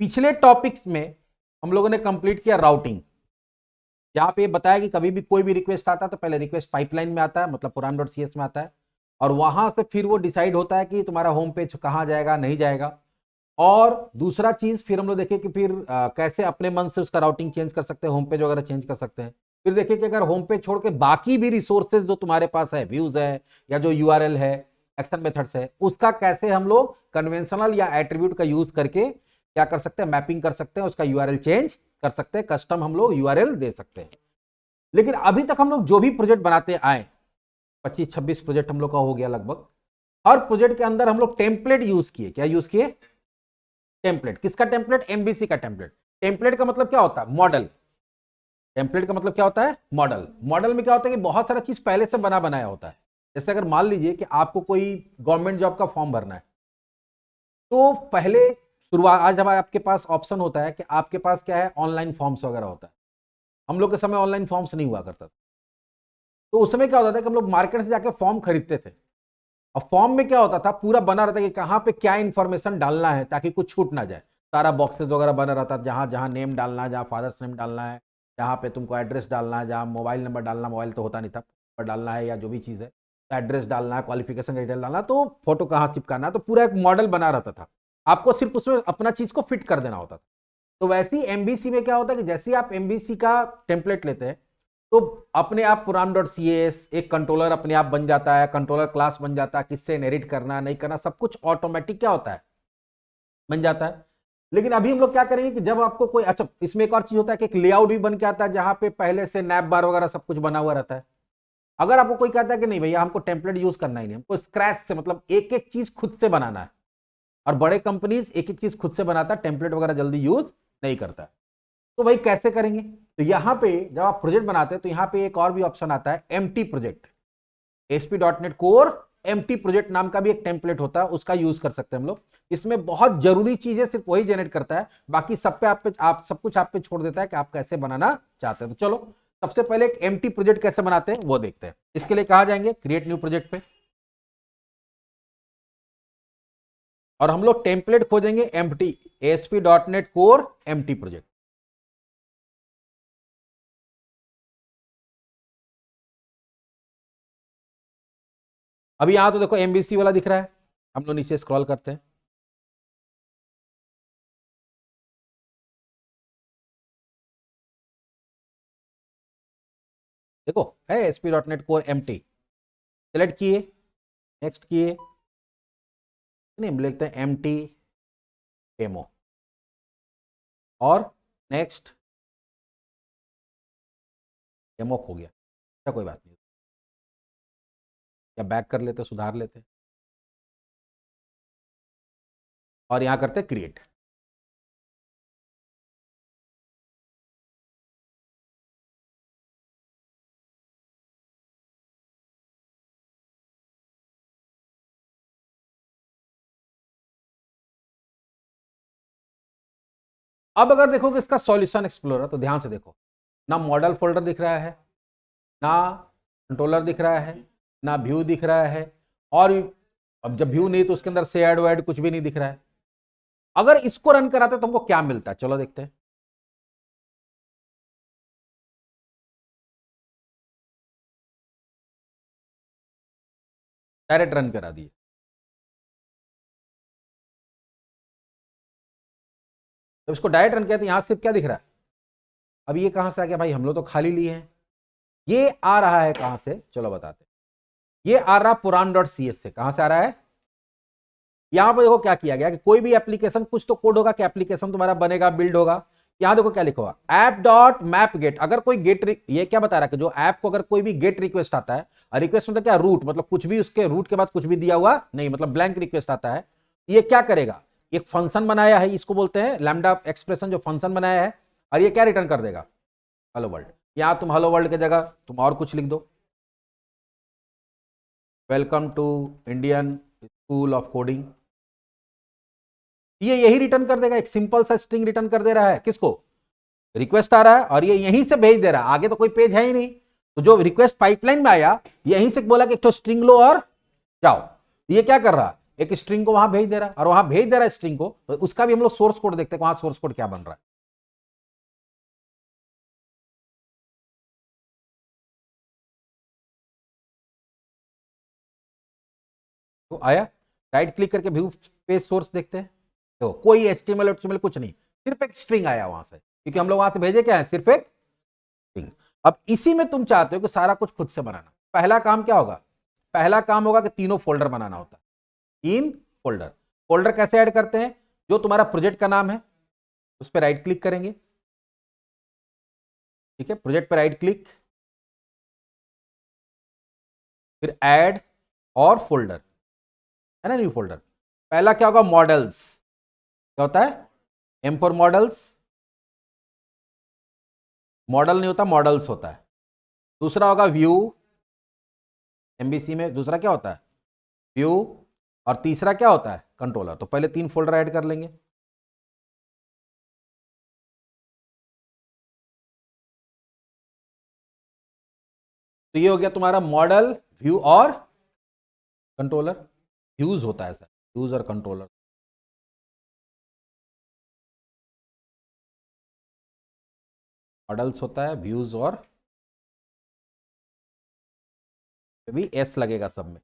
पिछले टॉपिक्स में हम लोगों ने कंप्लीट किया राउटिंग, जहां पे बताया कि कभी भी कोई भी रिक्वेस्ट आता है तो पहले रिक्वेस्ट पाइपलाइन में आता है, मतलब puran.cs में आता है, और वहां से फिर वो डिसाइड होता है कि तुम्हारा होम पेज कहां जाएगा नहीं जाएगा। और दूसरा चीज फिर हम लोग देखे कि फिर कैसे अपने मन से उसका राउटिंग चेंज कर सकते हैं, होम पेज वगैरह चेंज कर सकते हैं। फिर देखिए कि अगर होम पेज छोड़ के बाकी भी रिसोर्सेज जो तुम्हारे पास है, व्यूज है या जो यूआरएल है, एक्शन मेथड्स है, उसका कैसे हम लोग कन्वेंशनल या एट्रीब्यूट का यूज करके क्या कर सकते हैं, मैपिंग कर सकते हैं, उसका यूआरएल चेंज कर सकते हैं, कस्टम हम लोग यूआरएल दे सकते हैं। लेकिन अभी तक हम लोग जो भी प्रोजेक्ट बनाते आए, 25-26 प्रोजेक्ट हम लोग का हो गया लगभग, हर प्रोजेक्ट के अंदर हम लोग टेम्पलेट यूज किए। क्या यूज किए? टेम्पलेट। किसका टेम्पलेट? एमबीसी का टेम्पलेट। टेम्पलेट का मतलब क्या होता है? मॉडल। टेम्पलेट का मतलब क्या होता है? मॉडल। मॉडल में क्या होता है कि बहुत सारा चीज पहले से बना बनाया होता है। जैसे अगर मान लीजिए कि आपको कोई गवर्नमेंट जॉब का फॉर्म भरना है, तो पहले शुरुआत, आज हमारे आपके पास ऑप्शन होता है कि आपके पास क्या है, ऑनलाइन फॉर्म्स वगैरह होता है। हम लोग के समय ऑनलाइन फॉर्म्स नहीं हुआ करता था, तो उस समय क्या होता था कि हम लोग मार्केट से जाके फॉर्म खरीदते थे, और फॉर्म में क्या होता था, पूरा बना रहता कि कहाँ पे क्या इंफॉर्मेशन डालना है ताकि कुछ छूट ना जाए। सारा बॉक्सेस वगैरह बना रहता, जहाँ जहाँ नेम डालना है, जहाँ फादर्स नेम डालना है, जहाँ पे तुमको एड्रेस डालना है, जहाँ मोबाइल नंबर डालना, मोबाइल तो होता नहीं था, पर डालना है या जो भी चीज़ है, तो एड्रेस डालना है, क्वालिफिकेशन डिटेल डालना, तो फोटो कहाँ चिपकाना है, तो पूरा एक मॉडल बना रहता था। आपको सिर्फ उसमें अपना चीज़ को फिट कर देना होता था। तो वैसे ही एमबीसी में क्या होता है कि जैसे ही आप एमबीसी का टेम्पलेट लेते हैं, तो अपने आप puran.cs एक कंट्रोलर अपने आप बन जाता है, कंट्रोलर क्लास बन जाता है, किससे इनहेरिट करना नहीं करना सब कुछ ऑटोमेटिक क्या होता है, बन जाता है। लेकिन अभी हम लोग क्या करेंगे कि जब आपको कोई, अच्छा इसमें एक और चीज होता है कि एक लेआउट भी बन के आता है, जहां पे पहले से नैप बार वगैरह सब कुछ बना हुआ रहता है। अगर आपको कोई कहता है कि नहीं भैया हमको टेम्पलेट यूज करना ही नहीं, हमको स्क्रैच से, मतलब एक एक चीज खुद से बनाना है, और बड़े कंपनीज एक एक चीज खुद से बनाता है, टेम्पलेट वगैरह जल्दी यूज नहीं करता है, तो भाई कैसे करेंगे? तो यहां पे जब आप प्रोजेक्ट बनाते हैं तो यहां पे एक और भी ऑप्शन आता है, empty project. ASP.NET core empty project नाम का भी एक टेम्पलेट होता है, उसका यूज कर सकते हैं हम लोग। इसमें बहुत जरूरी चीजें सिर्फ वही जनरेट करता है, बाकी सब पे आप सब कुछ आप पे छोड़ देता है कि आप कैसे बनाना चाहते हैं। तो चलो सबसे पहले एक एम्प्टी प्रोजेक्ट कैसे बनाते हैं वो देखते हैं। इसके लिए कहां जाएंगे? क्रिएट न्यू प्रोजेक्ट पे, और हम लोग टेम्पलेट खोजेंगे empty, ASP.NET core empty project. अभी यहां तो देखो एमबीसी वाला दिख रहा है, हम लोग नीचे स्क्रॉल करते हैं, देखो है ASP.NET कोर एम्प्टी। सेलेक्ट किए, नेक्स्ट किए, नहीं हम लिखते हैं एम्प्टी डेमो, और नेक्स्ट, डेमो खो गया, क्या कोई बात नहीं, या बैक कर लेते, सुधार लेते, और यहां करते क्रिएट। अब अगर देखो कि इसका सॉल्यूशन एक्सप्लोरर, तो ध्यान से देखो, ना मॉडल फोल्डर दिख रहा है, ना कंट्रोलर दिख रहा है, ना व्यू दिख रहा है, और अब जब व्यू नहीं तो उसके अंदर से ऐड वैड कुछ भी नहीं दिख रहा है। अगर इसको रन कराते तो हमको क्या मिलता है, चलो देखते हैं। डायरेक्ट रन करा दिए, जब इसको डायरेक्ट रन किया तो यहां सिर्फ क्या दिख रहा है, अब ये कहां से आ गया भाई, हम लोग तो खाली लिए हैं। ये आ रहा है कहां से, चलो बताते हैं। ये आ रहा puran.cs से। कहां से आ रहा है? यहां पर देखो क्या किया गया कि कोई भी एप्लीकेशन, कुछ तो कोड होगा कि एप्लीकेशन तुम्हारा बनेगा, बिल्ड होगा। यहां देखो क्या लिखा हुआ, ऐप डॉट मैप गेट। अगर कोई गेट, ये क्या बता रहा है कि जो ऐप को अगर कोई भी गेट रिक्वेस्ट आता है, और रिक्वेस्ट मतलब क्या, रूट, मतलब कुछ भी उसके रूट के बाद कुछ भी दिया हुआ नहीं, मतलब ब्लैंक रिक्वेस्ट आता है, ये क्या करेगा, एक फंक्शन बनाया है, इसको बोलते हैं लैम्डा एक्सप्रेशन, जो फंक्शन बनाया है, और ये क्या रिटर्न कर देगा, हेलो वर्ल्ड। यहां तुम हेलो वर्ल्ड की जगह तुम और कुछ लिख दो, welcome to Indian school of coding, ये यही रिटर्न कर देगा, एक सिंपल सा स्ट्रिंग रिटर्न कर दे रहा है। किसको? रिक्वेस्ट आ रहा है, और ये यहीं से भेज दे रहा है, आगे तो कोई पेज है ही नहीं। तो जो रिक्वेस्ट पाइपलाइन में आया, यहीं से बोला कि एक तो स्ट्रिंग लो और जाओ। ये क्या कर रहा है, एक स्ट्रिंग को वहां भेज दे रहा है, और वहां भेज दे रहा है स्ट्रिंग को, तो उसका भी हम लोग सोर्स कोड देखते हैं, वहां सोर्स कोड क्या बन रहा है। तो आया, राइट क्लिक करके व्यू पेज सोर्स देखते हैं, तो कोई एचटीएमएल कुछ नहीं, सिर्फ एक स्ट्रिंग आया वहां से, क्योंकि हम लोग वहां से भेजे क्या है, सिर्फ एक स्ट्रिंग। अब इसी में तुम चाहते हो कि सारा कुछ खुद से बनाना, पहला काम क्या होगा, पहला काम होगा कि तीनों फोल्डर बनाना होता है, 3 फोल्डर। फोल्डर कैसे ऐड करते हैं, जो तुम्हारा प्रोजेक्ट का नाम है उस पर राइट क्लिक करेंगे, ठीक है, प्रोजेक्ट पर राइट क्लिक, फिर ऐड और फोल्डर, है ना, न्यू फोल्डर। पहला क्या होगा, मॉडल्स, क्या होता है, एम फॉर मॉडल्स, मॉडल नहीं होता, मॉडल्स होता है। दूसरा होगा व्यू, एमबीसी में दूसरा क्या होता है, व्यू, और तीसरा क्या होता है, कंट्रोलर। तो पहले 3 फोल्डर ऐड कर लेंगे। तो ये हो गया तुम्हारा मॉडल, व्यू और कंट्रोलर। व्यूज होता है सर, व्यूज और कंट्रोलर। मॉडल्स होता है, व्यूज और भी एस लगेगा सब में।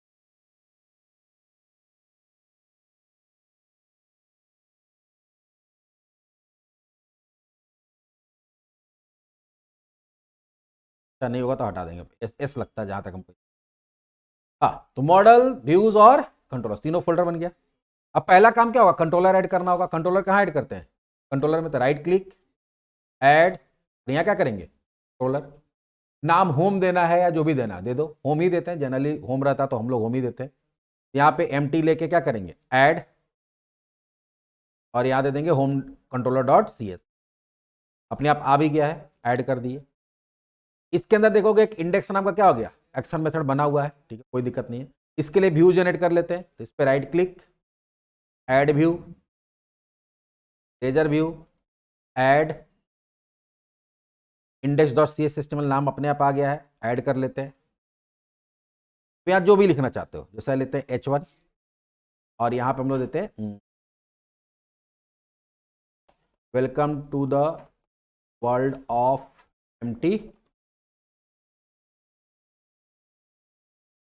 अच्छा नहीं होगा तो हटा देंगे, एस एस लगता है जहां तक हमको। हाँ, तो मॉडल, व्यूज और कंट्रोलर, तीनों फोल्डर बन गया। अब पहला काम क्या होगा, कंट्रोलर ऐड करना होगा। कंट्रोलर कहाँ ऐड करते हैं, कंट्रोलर में तो राइट क्लिक, ऐड, यहाँ क्या करेंगे, कंट्रोलर। नाम होम देना है या जो भी देना दे दो, होम ही देते हैं, जनरली होम रहता तो हम लोग होम ही देते हैं। यहाँ पे एम्प्टी लेके क्या करेंगे, ऐड, और यहाँ दे देंगे home controller dot C S, अपने आप आ भी गया है, ऐड कर दिए। इसके अंदर देखोगे एक इंडेक्स नाम का क्या हो गया, एक्शन मेथड बना हुआ है, ठीक है, कोई दिक्कत नहीं है। इसके लिए व्यू जनरेट कर लेते हैं, तो इस पर right click, add view, razor view, add, index dot C S system नाम अपने आप आ गया है, ऐड कर लेते हैं। तो यहाँ जो भी लिखना चाहते हो, जैसा लेते हैं H1, और यहाँ पे हम लोग देते हैं welcome to the world of empty.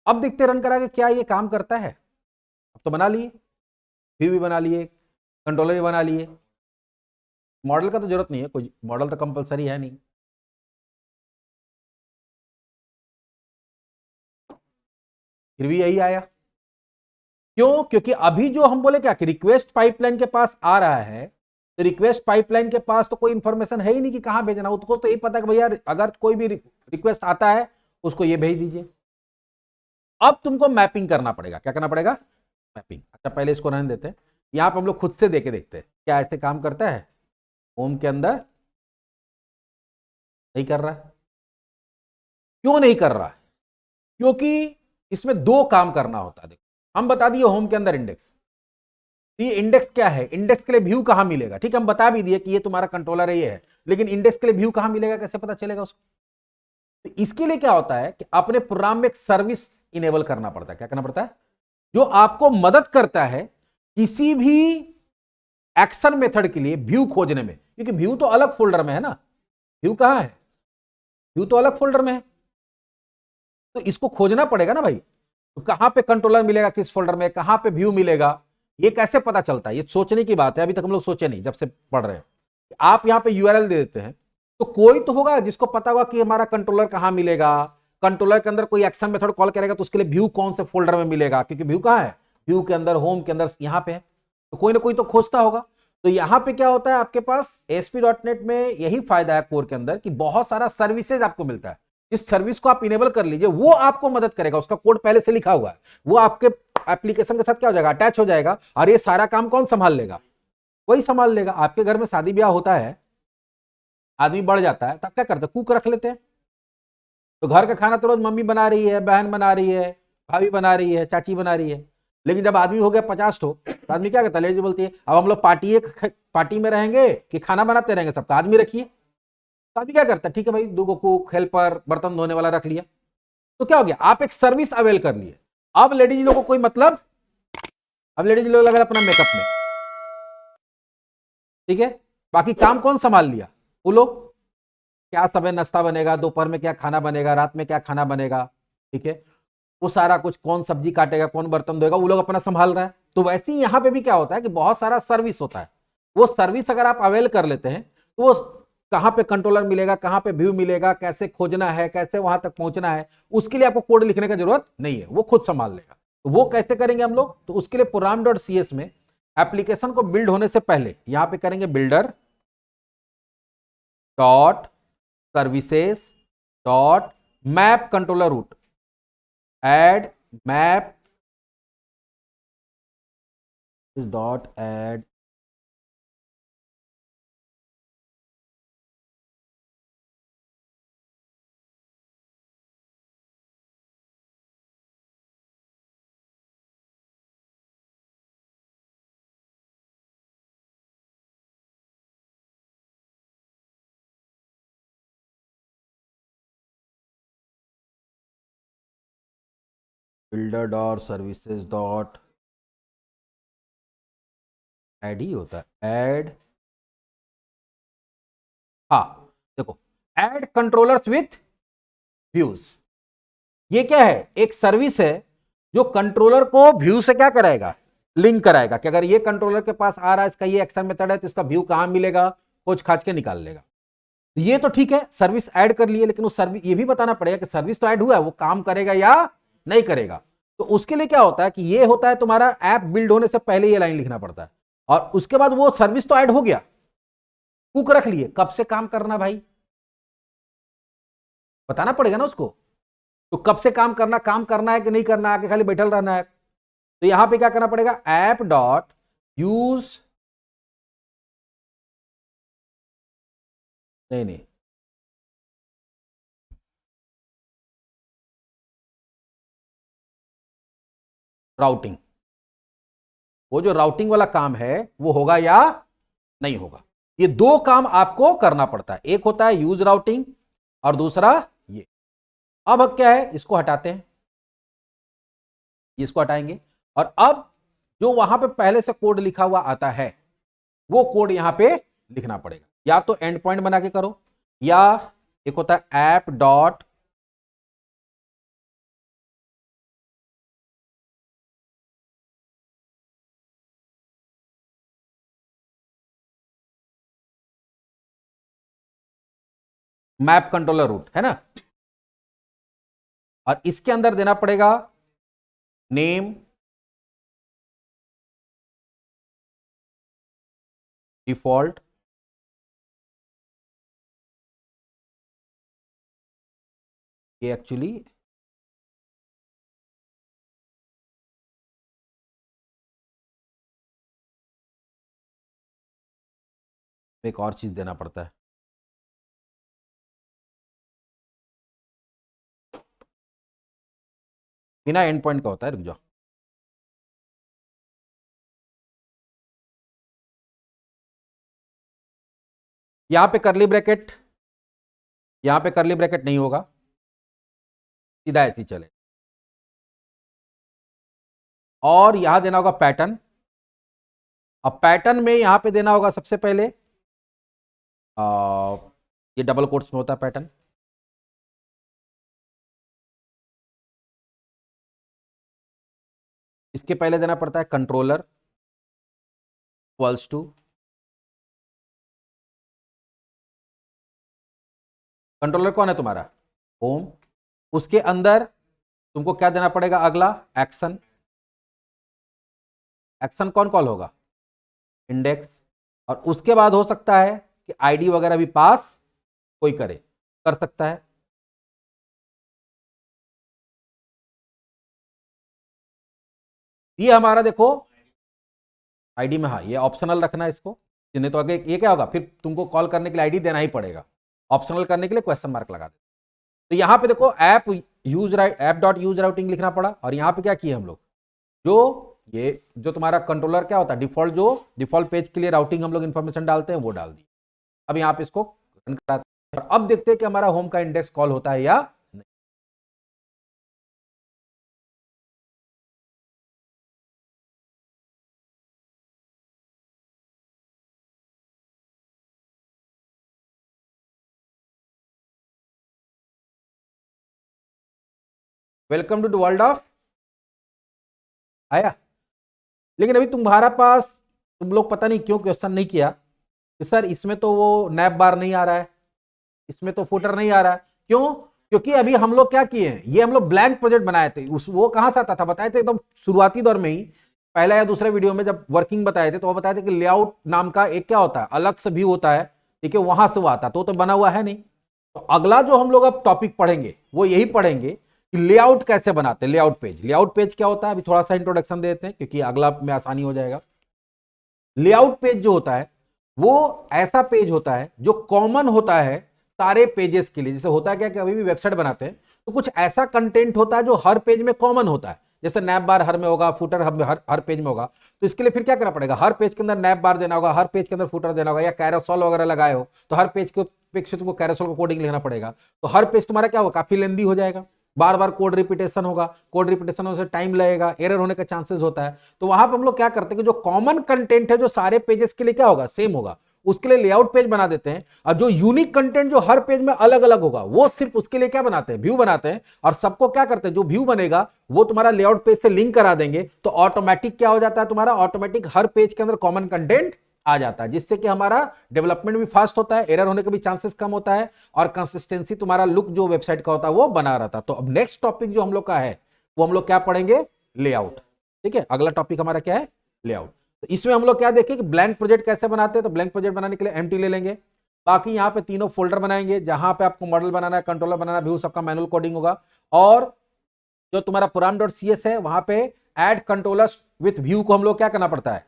अब देखते रन करा के क्या ये काम करता है। अब तो बना लिए, व्यू भी बना लिए, कंट्रोलर भी बना लिए, मॉडल का तो जरूरत नहीं है, कोई मॉडल तो कंपलसरी है नहीं। फिर भी यही आया, क्यों, क्योंकि अभी जो हम बोले क्या कि रिक्वेस्ट पाइपलाइन के पास आ रहा है, तो रिक्वेस्ट पाइपलाइन के पास तो कोई इंफॉर्मेशन है ही नहीं कि कहां भेजना, उसको तो ये पता कि भैया अगर कोई भी रिक्वेस्ट आता है उसको ये भेज दीजिए। अब तुमको मैपिंग करना पड़ेगा, क्या करना पड़ेगा, मैपिंग। अच्छा पहले इसको रहने देते हैं, यहां पर हम लोग खुद से देके देखते हैं क्या ऐसे काम करता है। होम के अंदर नहीं कर रहा है, क्यों नहीं कर रहा है, क्योंकि इसमें 2 काम करना होता है। देखो हम बता दिए होम के अंदर इंडेक्स, ये इंडेक्स क्या है, इंडेक्स के लिए व्यू कहां मिलेगा, ठीक है, हम बता भी दिए कि ये तुम्हारा कंट्रोलर है, ये है, लेकिन इंडेक्स के लिए व्यू कहां मिलेगा, कैसे पता चलेगा उसको। तो इसके लिए क्या होता है कि अपने प्रोग्राम में एक सर्विस इनेबल करना पड़ता है, क्या करना पड़ता है, जो आपको मदद करता है किसी भी एक्शन मेथड के लिए व्यू खोजने में, क्योंकि व्यू तो अलग फोल्डर में है ना, व्यू कहां है, व्यू तो अलग फोल्डर में है, तो इसको खोजना पड़ेगा ना भाई। तो कहां पे कंट्रोलर मिलेगा, किस फोल्डर में, कहां पे व्यू मिलेगा, ये कैसे पता चलता है, ये सोचने की बात है, अभी तक हम लोग सोचे नहीं जब से पढ़ रहे हैं। आप यहां पे यूआरएल दे देते हैं, तो कोई तो होगा जिसको पता होगा कि हमारा कंट्रोलर कहां मिलेगा, कंट्रोलर के अंदर कोई एक्शन मेथड कॉल करेगा तो उसके लिए व्यू कौन से फोल्डर में मिलेगा, क्योंकि व्यू कहां है, व्यू के अंदर, होम के अंदर, यहां पे है, तो कोई ना कोई तो खोजता होगा। तो यहां पे क्या होता है, आपके पास ASP.NET में यही फायदा है कोर के अंदर कि बहुत सारा सर्विसेज आपको मिलता है। इस सर्विस को आप इनेबल कर लीजिए, वो आपको मदद करेगा, उसका कोड पहले से लिखा हुआ है, वो आपके एप्लीकेशन के साथ क्या हो जाएगा, अटैच हो जाएगा, और ये सारा काम कौन संभाल लेगा, वही संभाल लेगा। आपके घर में शादी ब्याह होता है, आदमी बढ़ जाता है, तब क्या करते हैं, कुक रख लेते हैं, तो घर का खाना तो रोज मम्मी बना रही है, बहन बना रही है, भाभी बना रही है, चाची बना रही है। लेकिन जब आदमी हो गया 50 तो आदमी क्या कहता है, लेडी बोलती है अब हम लोग पार्टी में रहेंगे कि खाना बनाते रहेंगे, सबका आदमी रखिए। तो आदमी क्या करता है, ठीक है भाई, 2 कुक, हेल्पर, बर्तन धोने वाला रख लिया, तो क्या हो गया, आप एक सर्विस अवेल कर लिए। अब लेडीज लोगों को कोई मतलब अब लेडीज लोग लगा अपना मेकअप में, ठीक है। बाकी काम कौन संभाल लिया? वो लोग, क्या समय नाश्ता बनेगा, दोपहर में क्या खाना बनेगा, रात में क्या खाना बनेगा, ठीक है। वो सारा कुछ, कौन सब्जी काटेगा, कौन बर्तन धोएगा, वो लोग अपना संभाल रहा है। तो वैसे ही यहां पे भी क्या होता है कि बहुत सारा सर्विस होता है। वो सर्विस अगर आप अवेल कर लेते हैं तो वो कहां पे कंट्रोलर मिलेगा, कहां पे व्यू मिलेगा, कैसे खोजना है, कैसे वहां तक पहुंचना है, उसके लिए आपको कोड लिखने की जरूरत नहीं है, वो खुद संभाल लेगा। तो वो कैसे करेंगे हम लोग? तो उसके लिए program.cs में एप्लीकेशन को बिल्ड होने से पहले यहां पे करेंगे builder dot services dot map controller route, add map dot add builder dot services dot add ही होता है, ऐड, हाँ देखो, ऐड कंट्रोलर्स विथ व्यूज। ये क्या है? एक सर्विस है जो कंट्रोलर को व्यू से क्या कराएगा, लिंक कराएगा कि अगर ये कंट्रोलर के पास आ रहा है, इसका ये एक्शन मेथड है, तो इसका व्यू कहां मिलेगा, खोज खाज के निकाल लेगा। ये तो ठीक है, सर्विस ऐड कर लिए, लेकिन उस सर्विस ये भी बताना पड़ेगा कि सर्विस तो ऐड हुआ है, वो काम करेगा या नहीं करेगा। तो उसके लिए क्या होता है कि ये होता है तुम्हारा ऐप बिल्ड होने से पहले ये लाइन लिखना पड़ता है, और उसके बाद वो सर्विस तो ऐड हो गया, कुक रख लिए, कब से काम करना भाई, बताना पड़ेगा ना उसको। तो कब से काम करना है कि नहीं करना है, आके खाली बैठल रहना है। तो यहां पे क्या करना पड़ेगा, ऐप डॉट यूज, नहीं नहीं, राउटिंग, वो जो राउटिंग वाला काम है वो होगा या नहीं होगा। ये दो काम आपको करना पड़ता है, एक होता है यूज राउटिंग और दूसरा ये। अब क्या है, इसको हटाते हैं, इसको हटाएंगे, और अब जो वहां पे पहले से कोड लिखा हुआ आता है वो कोड यहां पे लिखना पड़ेगा। या तो एंड पॉइंट बना के करो, या एक होता है app dot map controller route, है ना। और इसके अंदर देना पड़ेगा नेम, डिफॉल्ट, ये एक्चुअली एक और चीज देना पड़ता है, बिना एंड पॉइंट का होता है, रुक जाओ। यहां पे करली ब्रैकेट, यहां पे करली ब्रैकेट नहीं होगा, सीधा ऐसे ही चले। और यहां देना होगा पैटर्न। अब पैटर्न में यहां पे देना होगा सबसे पहले ये डबल कोट्स में होता है पैटर्न, इसके पहले देना पड़ता है कंट्रोलर इक्वल्स टू, कंट्रोलर कौन है तुम्हारा, होम। उसके अंदर तुमको क्या देना पड़ेगा, अगला एक्शन, एक्शन कौन कॉल होगा, इंडेक्स। और उसके बाद हो सकता है कि आईडी वगैरह भी पास कोई करे, कर सकता है। ये हमारा देखो आईडी में, हाँ ये ऑप्शनल रखना है इसको, नहीं तो आगे ये क्या होगा, फिर तुमको कॉल करने के लिए आईडी देना ही पड़ेगा, ऑप्शनल करने के लिए क्वेश्चन मार्क लगा दे। तो यहां पे देखो app use app dot use routing लिखना पड़ा, और यहां पे क्या किए हम लोग, जो ये जो तुम्हारा कंट्रोलर क्या होता है, डिफॉल्ट, जो डिफॉल्ट पेज के लिए राउटिंग हम लोग इंफॉर्मेशन डालते हैं वो डाल दी। अब यहां पे इसको रन कराते हैं, और अब देखते हैं कि हमारा होम का इंडेक्स कॉल होता है या welcome to the world of, आया। लेकिन अभी तुम्हारा पास, तुम लोग पता नहीं क्यों क्वेश्चन नहीं किया कि सर इसमें तो वो नैप बार नहीं आ रहा है, इसमें तो फुटर नहीं आ रहा है, क्यों? क्योंकि अभी हम लोग क्या किए हैं, ये हम लोग ब्लैंक प्रोजेक्ट बनाए थे। उस वो कहां से आता था, बताए थे एकदम शुरुआती दौर में ही, पहला या दूसरे वीडियो में जब वर्किंग बताए थे तो वो बताए थे कि लेआउट नाम का एक क्या होता है, अलग से व्यू होता है, ठीक है, वहां से वो आता, तो बना हुआ है नहीं। तो अगला जो हम लोग अब टॉपिक पढ़ेंगे वो यही पढ़ेंगे कि लेआउट कैसे बनाते हैं, लेआउट पेज। लेआउट पेज क्या होता है, अभी थोड़ा सा इंट्रोडक्शन देते हैं क्योंकि अगला में आसानी हो जाएगा। लेआउट पेज जो होता है वो ऐसा पेज होता है जो कॉमन होता है सारे पेजेस के लिए। जैसे होता है क्या कि अभी भी वेबसाइट बनाते हैं तो कुछ ऐसा कंटेंट होता है जो हर पेज में कॉमन होता है, जैसे नैप बार हर में होगा, फुटर हर पेज में होगा। तो इसके लिए फिर क्या करना पड़ेगा, हर पेज के अंदर नैप बार देना होगा, हर पेज के अंदर फुटर देना होगा, या कैरोसेल वगैरह लगाए हो तो हर पेज को से तुमको कैरोसेल को कोडिंग लिखना पड़ेगा। तो हर पेज तुम्हारा क्या होगा, काफी लेंदी हो जाएगा, बार बार कोड रिपीटेशन होगा, कोड रिपीटेशन होने से टाइम लगेगा, एरर होने का चांसेस होता है। तो वहां पर हम लोग क्या करते हैं कि जो कॉमन कंटेंट है जो सारे पेजेस के लिए क्या होगा, सेम होगा, उसके लिए लेआउट पेज बना देते हैं। और जो यूनिक कंटेंट जो हर पेज में अलग अलग होगा वो सिर्फ उसके लिए क्या बनाते हैं, व्यू बनाते हैं। और सबको क्या करते हैं, जो व्यू बनेगा वो तुम्हारा लेआउट पेज से लिंक करा देंगे, तो ऑटोमेटिक क्या हो जाता है, तुम्हारा ऑटोमेटिक हर पेज के अंदर कॉमन कंटेंट आ जाता है, जिससे कि हमारा डेवलपमेंट भी फास्ट होता है, एरर होने का भी चांसेस कम होता है, और कंसिस्टेंसी तुम्हारा लुक जो वेबसाइट का होता है वो बना रहता है। तो अब नेक्स्ट टॉपिक जो हम लोग का है वो हम लोग क्या पढ़ेंगे, लेआउट। ठीक है, अगला टॉपिक हमारा क्या है, लेआउट। तो इसमें हम लोग क्या देखें कि ब्लैंक प्रोजेक्ट कैसे बनाते हैं। तो ब्लैंक प्रोजेक्ट बनाने के लिए एम्प्टी ले लेंगे, बाकी यहाँ पे तीनों फोल्डर बनाएंगे, जहां पे आपको मॉडल बनाना है, कंट्रोलर बनाना, व्यू, सबका मैनुअल कोडिंग होगा। और जो तुम्हारा puram.cs है वहां पे ऐड कंट्रोलर्स विथ व्यू को हम लोग क्या करना पड़ता है,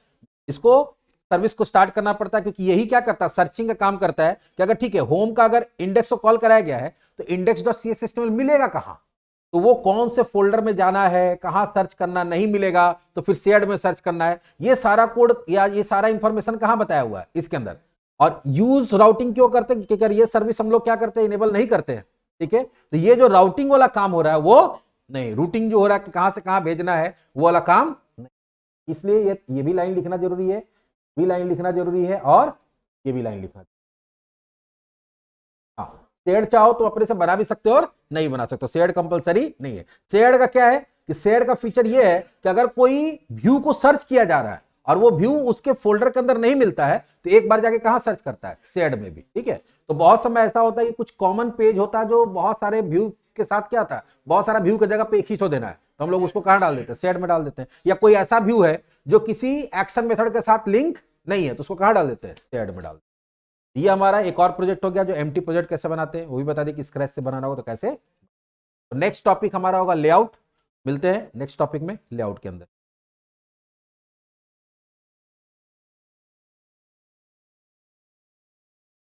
इसको सर्विस को स्टार्ट करना पड़ता है, क्योंकि यही क्या करता है, सर्चिंग का काम करता है कि अगर ठीक है होम का अगर इंडेक्स को कॉल कराया गया है तो index.cs सिस्टम मिलेगा कहां, तो वो कौन से फोल्डर में जाना है, कहां सर्च करना, नहीं मिलेगा तो फिर शेयर्ड में सर्च करना है, ये सारा कोड या ये सारा इंफॉर्मेशन कहां बताया हुआ है इसके अंदर। और यूज राउटिंग क्यों करते हैं, क्योंकि ये सर्विस हम लोग क्या करते हैं, इनेबल नहीं करते हैं। ठीक है, तो ये जो राउटिंग वाला काम हो रहा है वो नहीं, रूटिंग जो हो रहा है कि कहां से कहां भेजना है वो वाला काम नहीं। इसलिए ये भी लाइन लिखना जरूरी है, भी लाइन लिखना जरूरी है, और ये भी लाइन लिखना। हाँ, शेड चाहो तो अपने से बना भी सकते हो और नहीं बना सकते, शेड कंपलसरी नहीं है। शेड का क्या है कि शेड का फीचर ये है कि अगर कोई व्यू को सर्च किया जा रहा है और वो व्यू उसके फोल्डर के अंदर नहीं मिलता है तो एक बार जाके कहां सर्च करता है, शेड में भी। ठीक है, तो बहुत समय ऐसा होता है कि कुछ कॉमन पेज होता है जो बहुत सारे व्यू के साथ क्या आता है, बहुत सारा व्यू की जगह पे एक ही तो देना है, तो हम लोग उसको कहां डाल देते हैं, शेड में डाल देते हैं। या कोई ऐसा व्यू है जो किसी एक्शन मेथड के साथ लिंक नहीं है तो उसको कहां डाल देते हैं, शेड में डाल देते हैं। ये हमारा एक और प्रोजेक्ट हो गया जो एम्प्टी प्रोजेक्ट कैसे बनाते हैं वो भी बता दें कि स्क्रैच से बनाना होगा तो कैसे। तो नेक्स्ट टॉपिक हमारा होगा लेआउट। मिलते हैं नेक्स्ट टॉपिक में लेआउट के अंदर।